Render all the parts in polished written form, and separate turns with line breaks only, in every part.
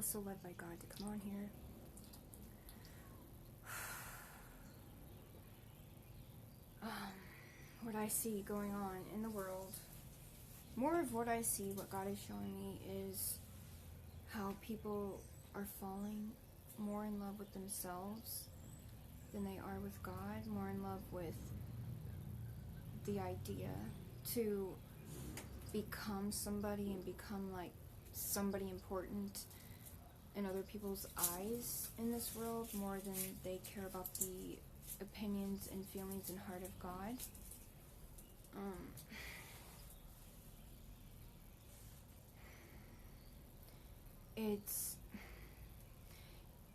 was so led by God to come on here. What I see going on in the world, more of what I see, what God is showing me, is how people are falling more in love with themselves than they are with God, more in love with the idea to become somebody and become like somebody important in other people's eyes in this world, more than they care about the opinions and feelings and heart of God.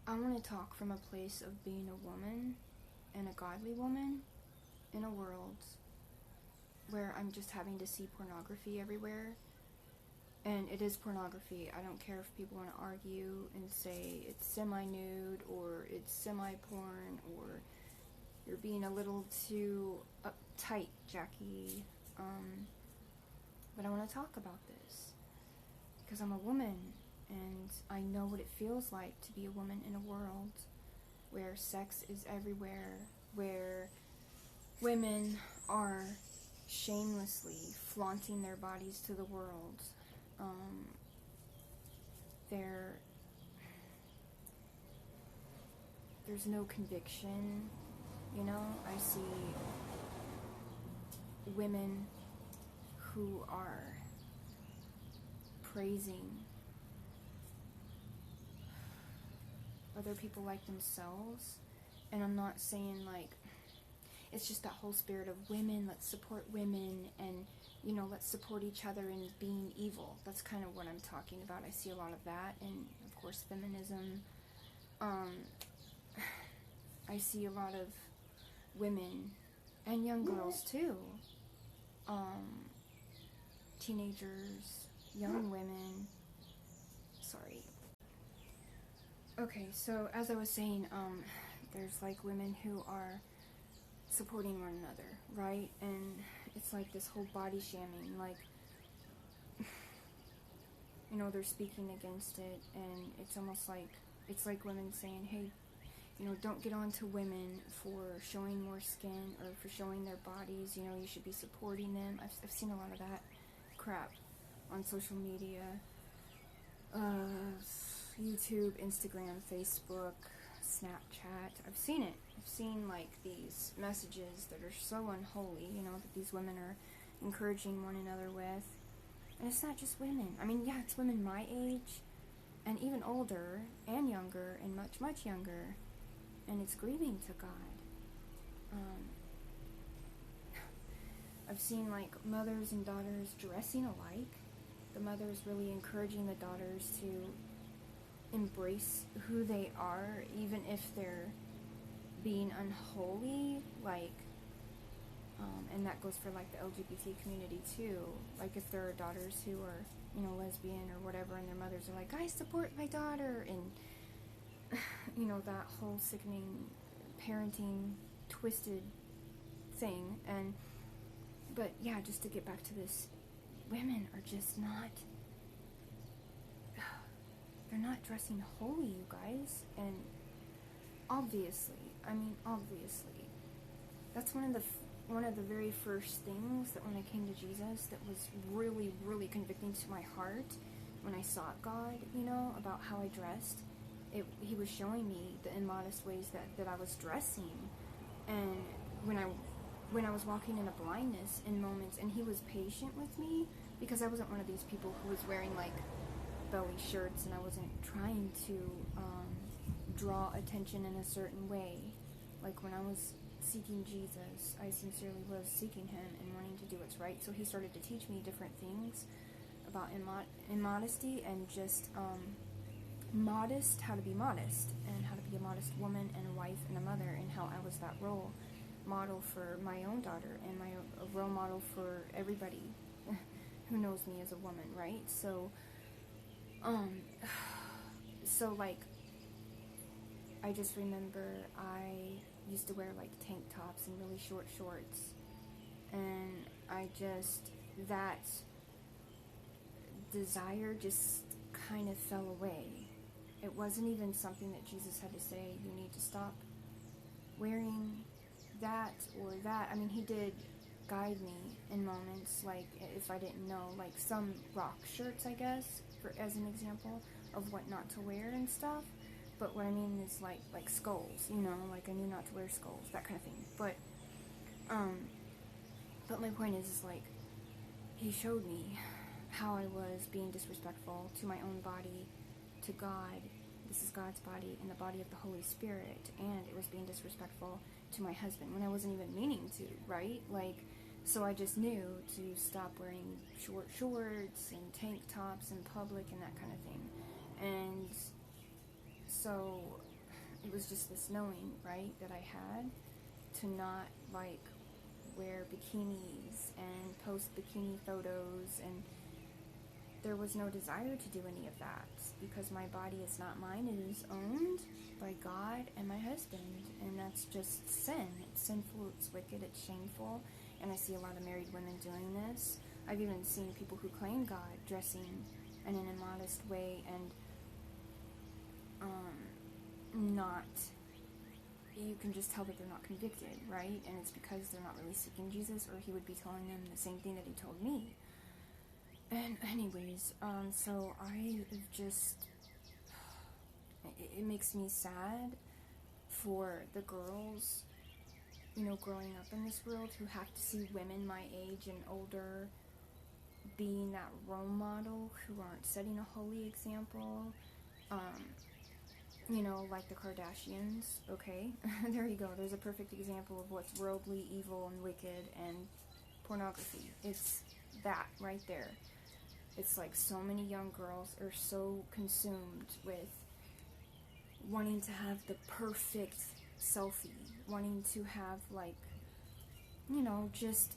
I want to talk from a place of being a woman and a godly woman in a world where I'm just having to see pornography everywhere. And it is pornography. I don't care if people want to argue and say it's semi-nude or it's semi-porn or you're being a little too uptight, Jackie. But I want to talk about this because I'm a woman and I know what it feels like to be a woman in a world where sex is everywhere, where women are shamelessly flaunting their bodies to the world. There's no conviction, you know. I see women who are praising other people like themselves, and I'm not saying like it's just that whole spirit of women, let's support women and, you know, let's support each other in being evil. That's kind of what I'm talking about. I see a lot of that, and of course feminism. I see a lot of women and young girls too, teenagers, young women. Sorry. Okay, so as I was saying, there's like women who are supporting one another, right? And it's like this whole body shaming, like, you know, they're speaking against it, and it's almost like, it's like women saying, hey, you know, don't get on to women for showing more skin or for showing their bodies, you know, you should be supporting them. I've seen a lot of that crap on social media, YouTube, Instagram, Facebook, Snapchat. I've seen it. I've seen like these messages that are so unholy, you know, that these women are encouraging one another with. And it's not just women. I mean, yeah, it's women my age and even older and younger and much, much younger. And it's grieving to God. I've seen like mothers and daughters dressing alike. The mothers really encouraging the daughters to embrace who they are, even if they're being unholy, like, and that goes for like the LGBT community too. Like if there are daughters who are, you know, lesbian or whatever, and their mothers are like, I support my daughter, and you know, that whole sickening parenting twisted thing. And but yeah, just to get back to this, women are just not, they're not dressing holy, you guys. And obviously, that's one of the very first things that when I came to Jesus that was really, really convicting to my heart when I sought God, you know, about how I dressed. He was showing me the immodest ways that I was dressing, and when I was walking in a blindness in moments, and he was patient with me because I wasn't one of these people who was wearing like belly shirts, and I wasn't trying to draw attention in a certain way. Like when I was seeking Jesus, I sincerely was seeking him and wanting to do what's right. So he started to teach me different things about immodesty and just how to be modest, and how to be a modest woman and a wife and a mother, and how I was that role model for my own daughter and a role model for everybody who knows me as a woman, right? So like, I just remember I used to wear like tank tops and really short shorts, and that desire just kind of fell away. it wasn't even something that Jesus had to say, you need to stop wearing that or that. I mean, he did guide me in moments, like, if I didn't know, like, some rock shirts, I guess, as an example of what not to wear and stuff. But what I mean is, like skulls, you know, like, I knew not to wear skulls, that kind of thing. But my point is like, he showed me how I was being disrespectful to my own body, to God. This is God's body and the body of the Holy Spirit, and it was being disrespectful to my husband when I wasn't even meaning to, right? Like, so I just knew to stop wearing short shorts and tank tops in public and that kind of thing. And so it was just this knowing, right, that I had to not, like, wear bikinis and post bikini photos, and there was no desire to do any of that because my body is not mine. It is owned by God and my husband, and that's just sin. It's sinful, it's wicked, it's shameful, and I see a lot of married women doing this. I've even seen people who claim God dressing in an immodest way and not, you can just tell that they're not convicted, right? And it's because they're not really seeking Jesus, or he would be telling them the same thing that he told me. And anyways, so I just, it makes me sad for the girls, you know, growing up in this world who have to see women my age and older being that role model, who aren't setting a holy example, you know, like the Kardashians, okay? There you go, there's a perfect example of what's worldly, evil, and wicked, and pornography. It's that right there. It's like so many young girls are so consumed with wanting to have the perfect selfie, wanting to have, like, you know, just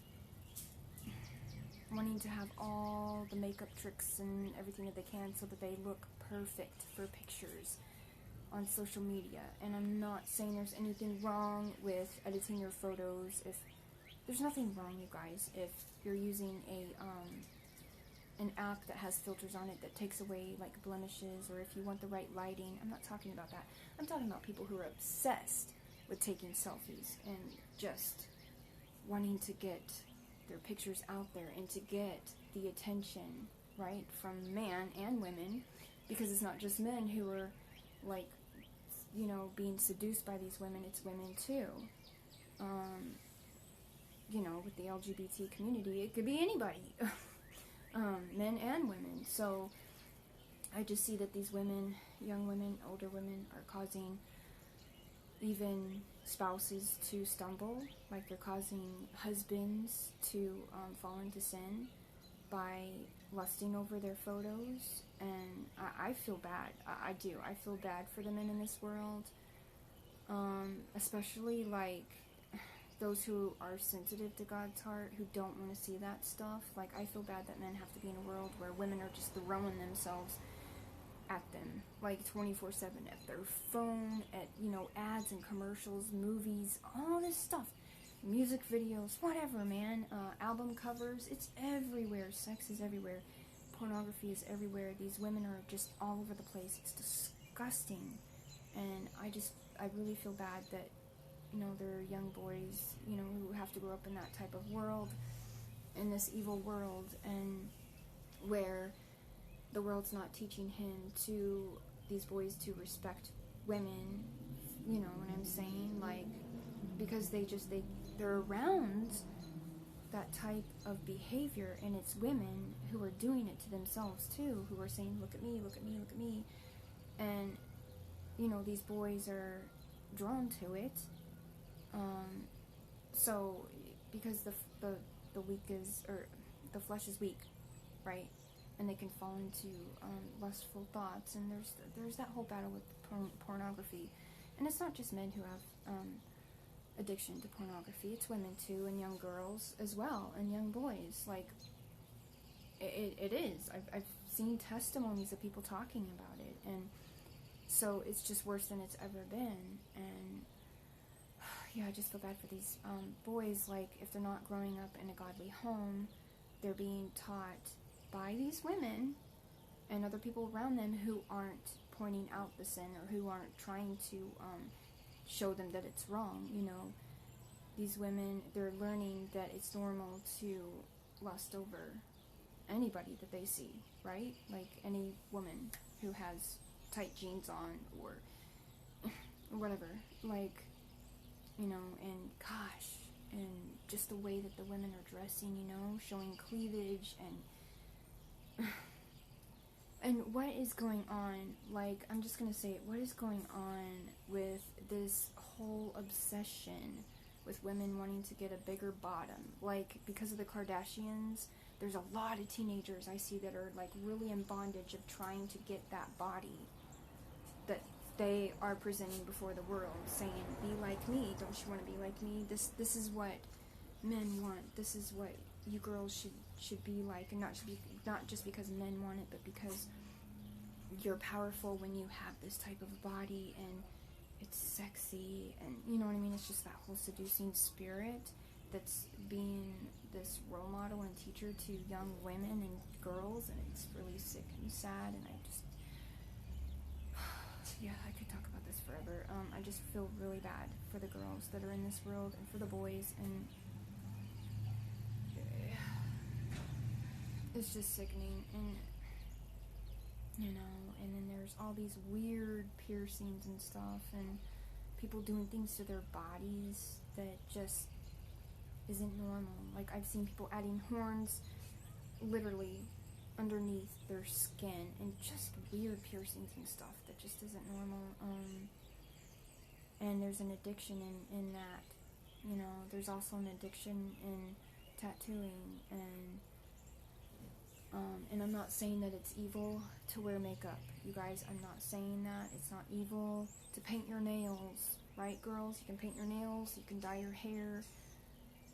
wanting to have all the makeup tricks and everything that they can so that they look perfect for pictures on social media. And I'm not saying there's anything wrong with editing your photos. If there's nothing wrong, you guys, if you're using an app that has filters on it that takes away, like, blemishes, or if you want the right lighting. I'm not talking about that. I'm talking about people who are obsessed with taking selfies and just wanting to get their pictures out there and to get the attention, right, from man and women, because it's not just men who are, like, you know, being seduced by these women, it's women too. You know, with the LGBT community, it could be anybody. Men and women. So I just see that these women, young women, older women, are causing even spouses to stumble, like they're causing husbands to fall into sin by lusting over their photos. And I feel bad. I do. I feel bad for the men in this world, especially, like, those who are sensitive to God's heart, who don't want to see that stuff. Like, I feel bad that men have to be in a world where women are just throwing themselves at them, like, 24/7, at their phone, at, you know, ads and commercials, movies, all this stuff, music videos, whatever, man, album covers, it's everywhere. Sex is everywhere. Pornography is everywhere. These women are just all over the place. It's disgusting. And I really feel bad that, you know, there are young boys, you know, who have to grow up in that type of world, in this evil world, and where the world's not teaching these boys to respect women, you know what I'm saying? Like, because they're around that type of behavior, and it's women who are doing it to themselves too, who are saying, look at me, look at me, look at me. And, you know, these boys are drawn to it. So, because the weak is, or the flesh is weak, right? And they can fall into lustful thoughts, and there's that whole battle with pornography. And it's not just men who have addiction to pornography, it's women too, and young girls as well, and young boys. Like, it is. I've seen testimonies of people talking about it, and so it's just worse than it's ever been. And yeah, I just feel bad for these boys. Like, if they're not growing up in a godly home, they're being taught by these women and other people around them who aren't pointing out the sin, or who aren't trying to show them that it's wrong. You know, these women, they're learning that it's normal to lust over anybody that they see, right? Like any woman who has tight jeans on or whatever, like, you know, and gosh, and just the way that the women are dressing, you know, showing cleavage, and what is going on, like, I'm just gonna say it, what is going on with this whole obsession with women wanting to get a bigger bottom? Like, because of the Kardashians, there's a lot of teenagers I see that are, like, really in bondage of trying to get that body that they are presenting before the world, saying, be like me, don't you want to be like me? This is what men want, this is what you girls should be like, and not just because men want it, but because you're powerful when you have this type of body, and it's sexy, and you know what I mean? It's just that whole seducing spirit that's being this role model and teacher to young women and girls, and it's really sick and sad, and I just, yeah, I could talk about this forever. I just feel really bad for the girls that are in this world, and for the boys, and it's just sickening, and, you know, and then there's all these weird piercings and stuff, and people doing things to their bodies that just isn't normal. Like, I've seen people adding horns literally underneath their skin, and just weird piercings and stuff that just isn't normal. And there's an addiction in that, you know. There's also an addiction in tattooing, and I'm not saying that it's evil to wear makeup, you guys. I'm not saying that. It's not evil to paint your nails, right, girls? You can paint your nails, you can dye your hair,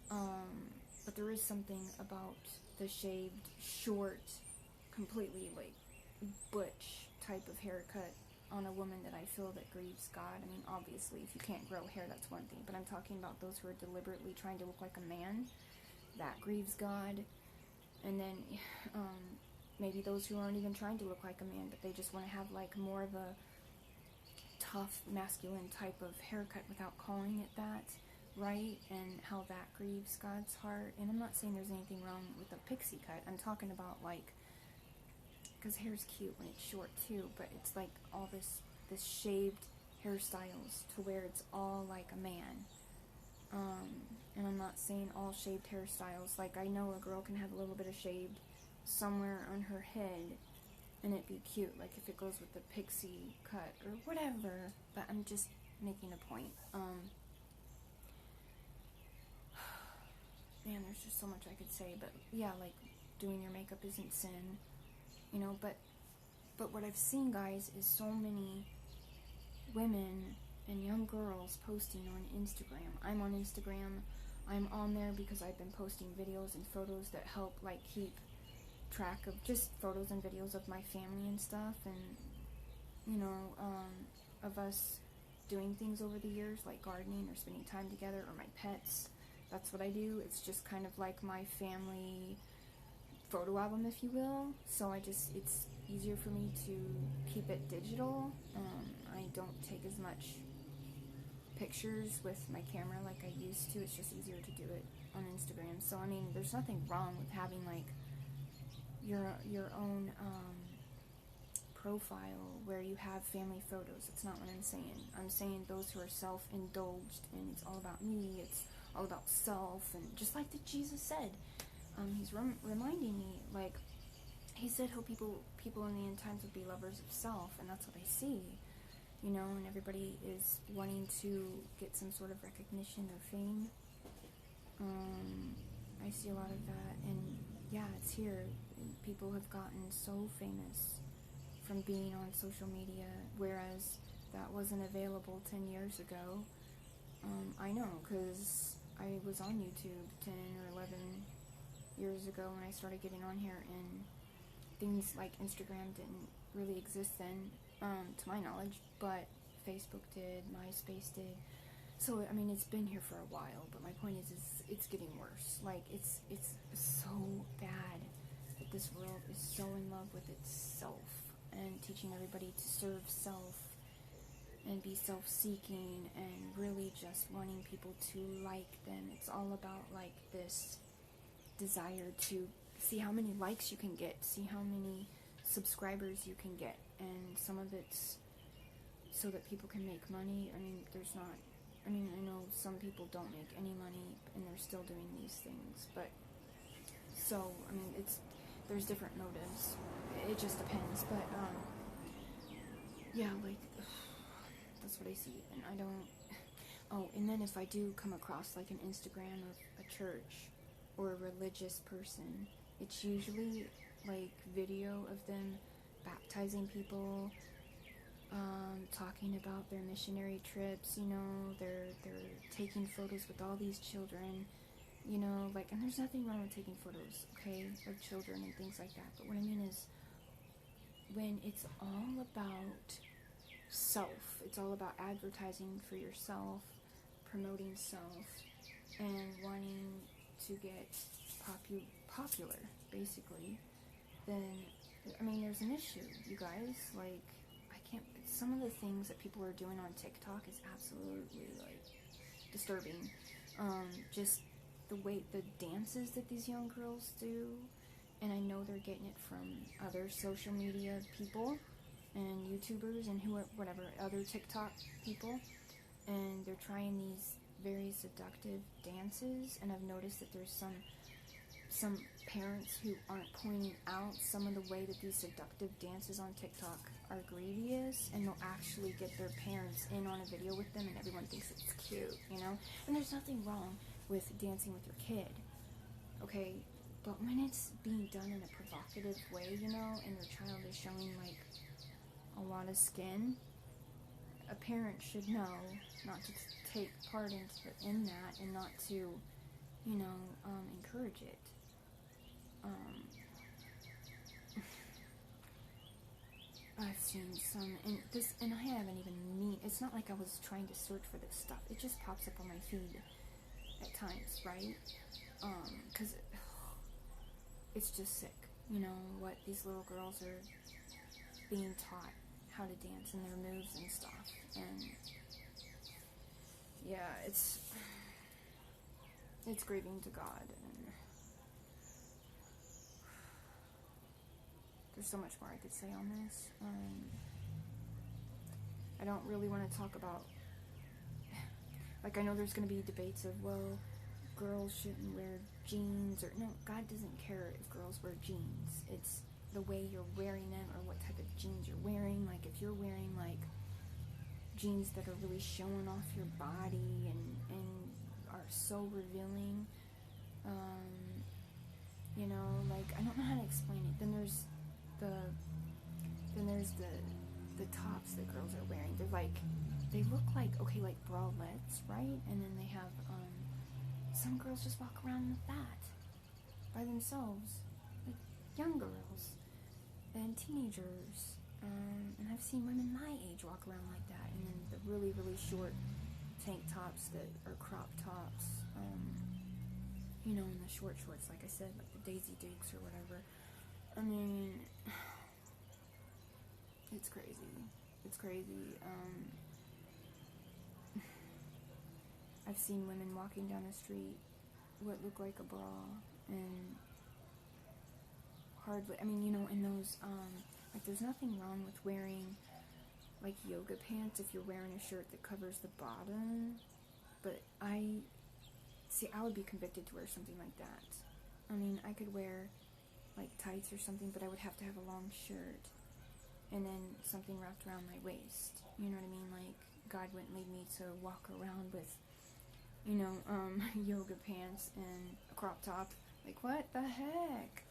but there is something about the shaved, short, completely, like, butch type of haircut on a woman that I feel that grieves God. I mean, obviously, if you can't grow hair, that's one thing, but I'm talking about those who are deliberately trying to look like a man. That grieves God. And then, maybe those who aren't even trying to look like a man, but they just want to have, like, more of a tough, masculine type of haircut without calling it that, right? And how that grieves God's heart. And I'm not saying there's anything wrong with a pixie cut. I'm talking about, like, because hair's cute when it's short too, but it's like all this shaved hairstyles to where it's all like a man. And I'm not saying all shaved hairstyles. Like, I know a girl can have a little bit of shaved somewhere on her head and it be cute, like if it goes with the pixie cut or whatever, but I'm just making a point. Man, there's just so much I could say, but yeah, like, doing your makeup isn't sin, you know, but what I've seen, guys, is so many women and young girls posting on Instagram. I'm on Instagram. I'm on there because I've been posting videos and photos that help, like, keep track of just photos and videos of my family and stuff, and, you know, of us doing things over the years, like gardening or spending time together, or my pets. That's what I do. It's just kind of like my family photo album, if you will. So it's easier for me to keep it digital. I don't take as much pictures with my camera like I used to. It's just easier to do it on Instagram. So, I mean, there's nothing wrong with having, like, your own profile where you have family photos. That's not what I'm saying. I'm saying those who are self-indulged and it's all about me, it's all about self, and just like that Jesus said, he's reminding me, like, he said how people in the end times would be lovers of self, and that's what I see, you know, and everybody is wanting to get some sort of recognition or fame. I see a lot of that, and yeah, it's here. People have gotten so famous from being on social media, whereas that wasn't available 10 years ago. I know, because I was on YouTube 10 or 11 years ago when I started getting on here, and things like Instagram didn't really exist then, to my knowledge, but Facebook did, MySpace did. So, I mean, it's been here for a while, but my point is it's getting worse. Like, it's so bad that this world is so in love with itself. and teaching everybody to serve self and be self-seeking and really just wanting people to like them. It's all about like this desire to see how many likes you can get, see how many subscribers you can get, and some of it's so that people can make money. I know some people don't make any money and they're still doing these things, but so, there's different motives. It just depends, but, yeah, like, that's what I see, and I don't, and then if I do come across, like, an Instagram of a church or a religious person, it's usually, like, video of them baptizing people, talking about their missionary trips, they're taking photos with all these children, and there's nothing wrong with taking photos, okay, of children and things like that, but what I mean is, when it's all about self, it's all about advertising for yourself, promoting self, and wanting to get popular, basically, then, there's an issue, you guys, like, some of the things that people are doing on TikTok is absolutely, like, disturbing. Just the way, the dances that these young girls do, and I know they're getting it from other social media people, and YouTubers, and whatever, other TikTok people, and they're trying these very seductive dances, and I've noticed that there's some parents who aren't pointing out some of the way that these seductive dances on TikTok are grievous, and they'll actually get their parents in on a video with them, and everyone thinks it's cute, and there's nothing wrong with dancing with your kid, okay, but when it's being done in a provocative way, and your child is showing, like, a lot of skin, a parent should know not to take part in that, and not to, encourage it. I've seen some, and I haven't even it's not like I was trying to search for this stuff, it just pops up on my feed at times, right, because it's just sick, what these little girls are being taught how to dance and their moves and stuff, and, yeah, it's grieving to God, and there's so much more I could say on this. I don't really want to talk about, like, I know there's going to be debates of, well, girls shouldn't wear jeans, or, no, God doesn't care if girls wear jeans, it's the way you're wearing them, or what type of jeans you're wearing. Like, if you're wearing, like, jeans that are really showing off your body, and are so revealing, like, I don't know how to explain it. Then there's the tops that girls are wearing. They're like, they look like, okay, like bralettes, right? And then they have, some girls just walk around with that by themselves, like young girls and teenagers, and I've seen women my age walk around like that, and then the really, really short tank tops that are crop tops, and the short shorts, like I said, like the Daisy Dukes or whatever. It's crazy. I've seen women walking down the street what look like a bra, and hardly, in those, like, there's nothing wrong with wearing, like, yoga pants if you're wearing a shirt that covers the bottom, but I would be convicted to wear something like that. I could wear, like, tights or something, but I would have to have a long shirt, and then something wrapped around my waist, you know what I mean? Like, God wouldn't lead me to walk around with, yoga pants and a crop top. Like, what the heck?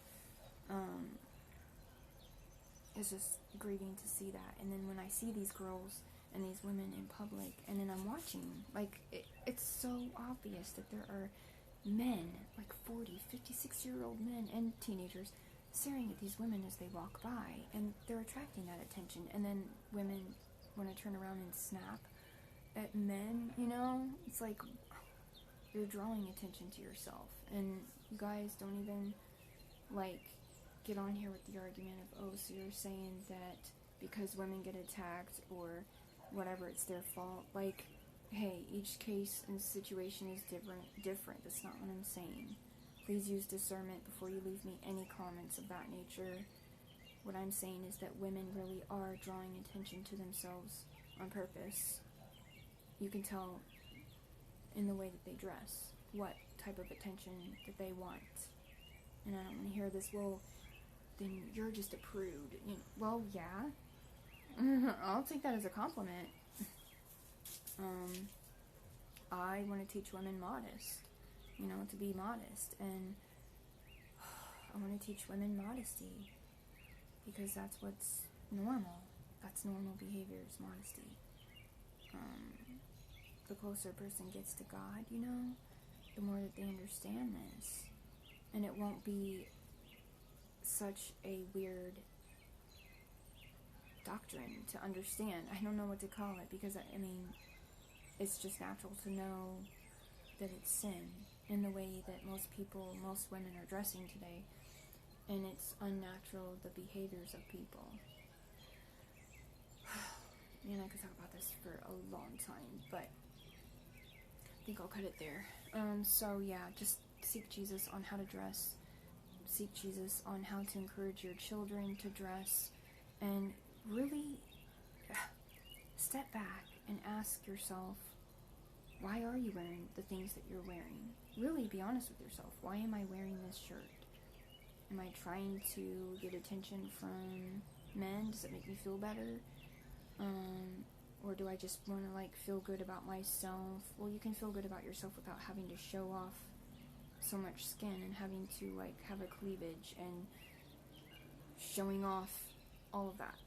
It's just grieving to see that. And then when I see these girls and these women in public, and then I'm watching, like, it's so obvious that there are men, like 40, 50, 60-year-old men and teenagers, staring at these women as they walk by, and they're attracting that attention. And then women want to turn around and snap at men, it's like, you're drawing attention to yourself, and you guys don't even, like, get on here with the argument of, oh, so you're saying that because women get attacked or whatever, it's their fault. Like, hey, each case and situation is different. That's not what I'm saying. Please use discernment before you leave me any comments of that nature. What I'm saying is that women really are drawing attention to themselves on purpose. You can tell in the way that they dress what type of attention that they want. And I don't want to hear this, well, then you're just a prude. Well, yeah. I'll take that as a compliment. I want to teach women to be modest. And I want to teach women modesty. Because that's what's normal. That's normal behavior, is modesty. The closer a person gets to God, the more that they understand this. And it won't be such a weird doctrine to understand. I don't know what to call it, because it's just natural to know that it's sin in the way that most women are dressing today. And it's unnatural, the behaviors of people. Man, I could talk about this for a long time, but I think I'll cut it there. So yeah, just seek Jesus on how to dress. Seek Jesus on how to encourage your children to dress. And really step back and ask yourself, why are you wearing the things that you're wearing? Really be honest with yourself. Why am I wearing this shirt? Am I trying to get attention from men? Does it make me feel better? Or do I just want to feel good about myself? Well, you can feel good about yourself without having to show off so much skin and having to have a cleavage and showing off all of that.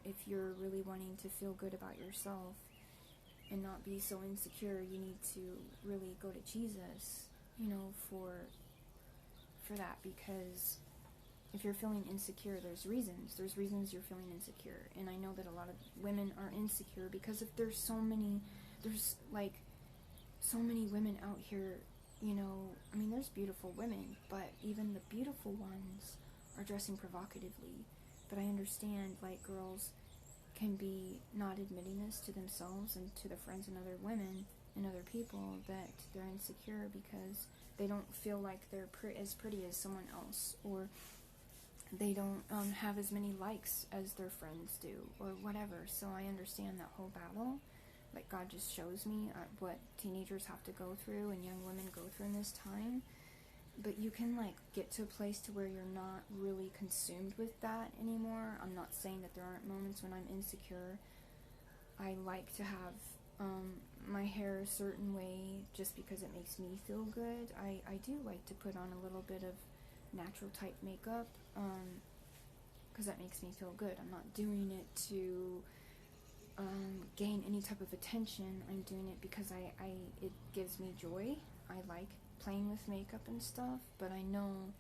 If you're really wanting to feel good about yourself and not be so insecure, you need to really go to Jesus, for that, because if you're feeling insecure, there's reasons you're feeling insecure. And I know that a lot of women are insecure because if there's so many women out here, there's beautiful women, but even the beautiful ones are dressing provocatively. But I understand girls can be not admitting this to themselves and to their friends and other women and other people, that they're insecure because they don't feel like they're as pretty as someone else, or they don't have as many likes as their friends do, or whatever. So I understand that whole battle. God just shows me what teenagers have to go through and young women go through in this time. But you can get to a place to where you're not really consumed with that anymore. I'm not saying that there aren't moments when I'm insecure. I like to have my hair a certain way just because it makes me feel good. I do like to put on a little bit of natural type makeup because that makes me feel good. I'm not doing it to gain any type of attention. I'm doing it because it gives me joy. I like playing with makeup and stuff, but I know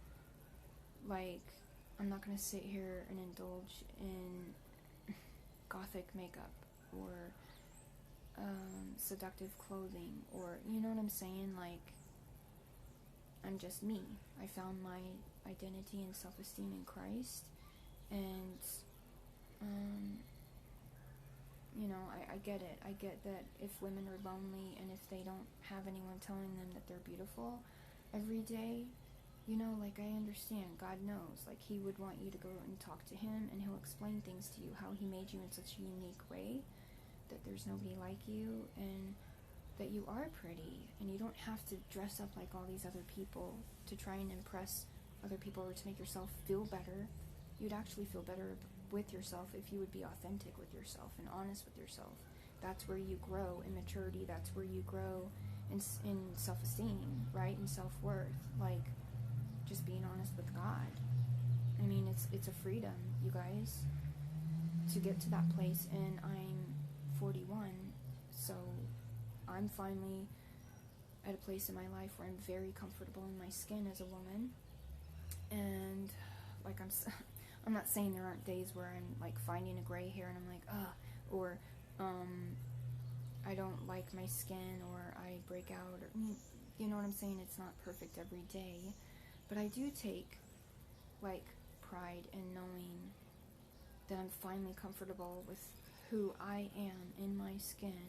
I'm not going to sit here and indulge in gothic makeup or seductive clothing, or you know what I'm saying. I'm just me. I found my identity and self-esteem in Christ, and I get it. I get that if women are lonely and if they don't have anyone telling them that they're beautiful every day, I understand. God knows. He would want you to go and talk to him, and he'll explain things to you, how he made you in such a unique way, that there's nobody like you, and that you are pretty, and you don't have to dress up like all these other people to try and impress other people or to make yourself feel better. You'd actually feel better with yourself if you would be authentic with yourself and honest with yourself. That's where you grow in maturity. That's where you grow in self-esteem, right? And self-worth. Just being honest with God. It's a freedom, you guys, to get to that place. And I'm 41, so I'm finally at a place in my life where I'm very comfortable in my skin as a woman. And I'm not saying there aren't days where I'm finding a gray hair and I'm or I don't like my skin, or I break out, or you know what I'm saying. It's not perfect every day, but I do take like pride in knowing that I'm finally comfortable with who I am in my skin,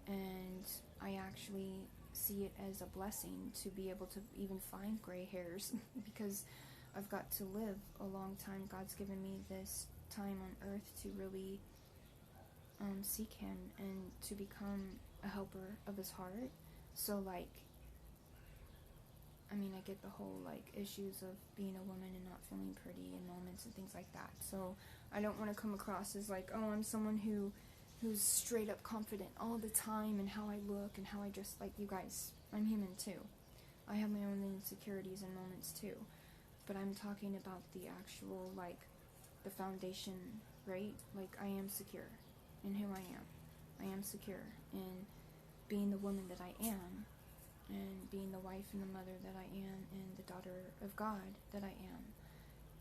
and I actually see it as a blessing to be able to even find gray hairs because I've got to live a long time. God's given me this time on earth to really seek him and to become a helper of his heart. So like, I mean, I get the whole like issues of being a woman and not feeling pretty in moments and things like that. So I don't want to come across as like, oh, I'm someone who's straight up confident all the time in how I look and how I dress. Like, you guys, I'm human too. I have my own insecurities and moments too. But I'm talking about the actual, like, the foundation, right? Like, I am secure in who I am. I am secure in being the woman that I am, and being the wife and the mother that I am, and the daughter of God that I am.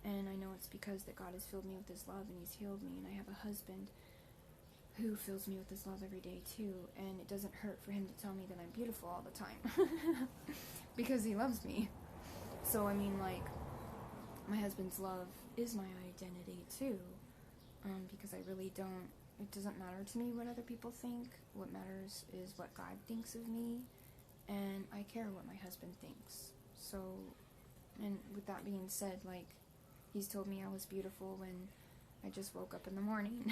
And I know it's because that God has filled me with his love and he's healed me, and I have a husband who fills me with his love every day too, and it doesn't hurt for him to tell me that I'm beautiful all the time because he loves me. So I mean, like, my husband's love is my identity too, because I really don't, it doesn't matter to me what other people think. What matters is what God thinks of me, and I care what my husband thinks. So, and with that being said, like, he's told me I was beautiful when I just woke up in the morning.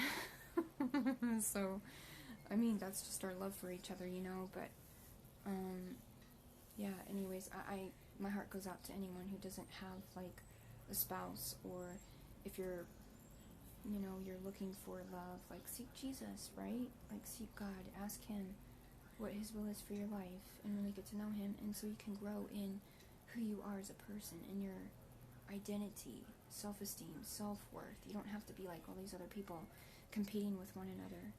So, I mean, that's just our love for each other, you know. But yeah, anyways, I my heart goes out to anyone who doesn't have like a spouse, or if you're, you know, you're looking for love, like, seek Jesus, right? Like, seek God, ask him what his will is for your life, and really get to know him, and so you can grow in who you are as a person, in your identity, self-esteem, self-worth. You don't have to be like all these other people competing with one another,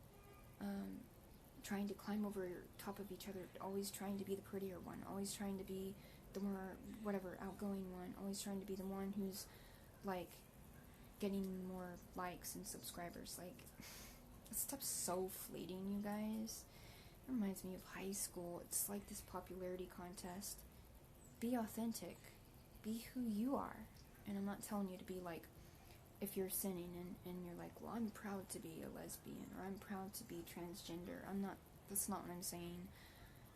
trying to climb over top of each other, always trying to be the prettier one, always trying to be the more whatever outgoing one, always trying to be the one who's like getting more likes and subscribers. Like, this stuff's so fleeting, you guys. It reminds me of high school. It's like this popularity contest. Be authentic. Be who you are. And I'm not telling you to be like, if you're sinning and you're like, well, I'm proud to be a lesbian, or I'm proud to be transgender. That's not what I'm saying.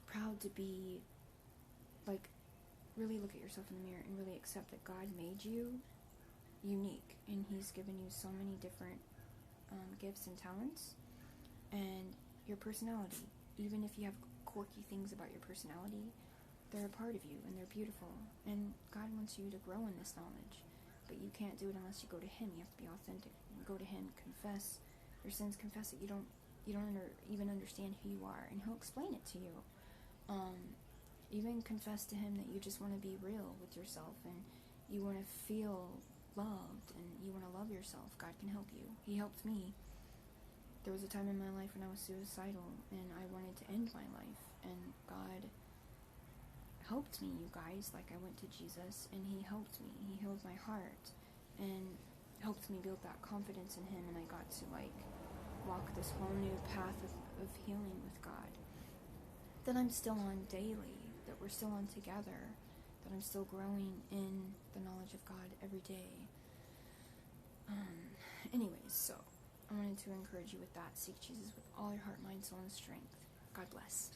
Proud to be, like, really look at yourself in the mirror and really accept that God made you unique, and he's given you so many different gifts and talents, and your personality. Even if you have quirky things about your personality, they're a part of you, and they're beautiful, and God wants you to grow in this knowledge. But you can't do it unless you go to him. You have to be authentic. You go to him, confess your sins, confess that you don't even understand who you are, and he'll explain it to you. Even confess to him that you just want to be real with yourself, and you want to feel loved, and you want to love yourself. God can help you. He helped me. There was a time in my life when I was suicidal, and I wanted to end my life, and God helped me, you guys. Like, I went to Jesus, and he helped me. He healed my heart, and helped me build that confidence in him, and I got to, like, walk this whole new path of healing with God that I'm still on daily, that we're still on together, that I'm still growing in the knowledge of God every day. Anyways, so I wanted to encourage you with that. Seek Jesus with all your heart, mind, soul, and strength. God bless.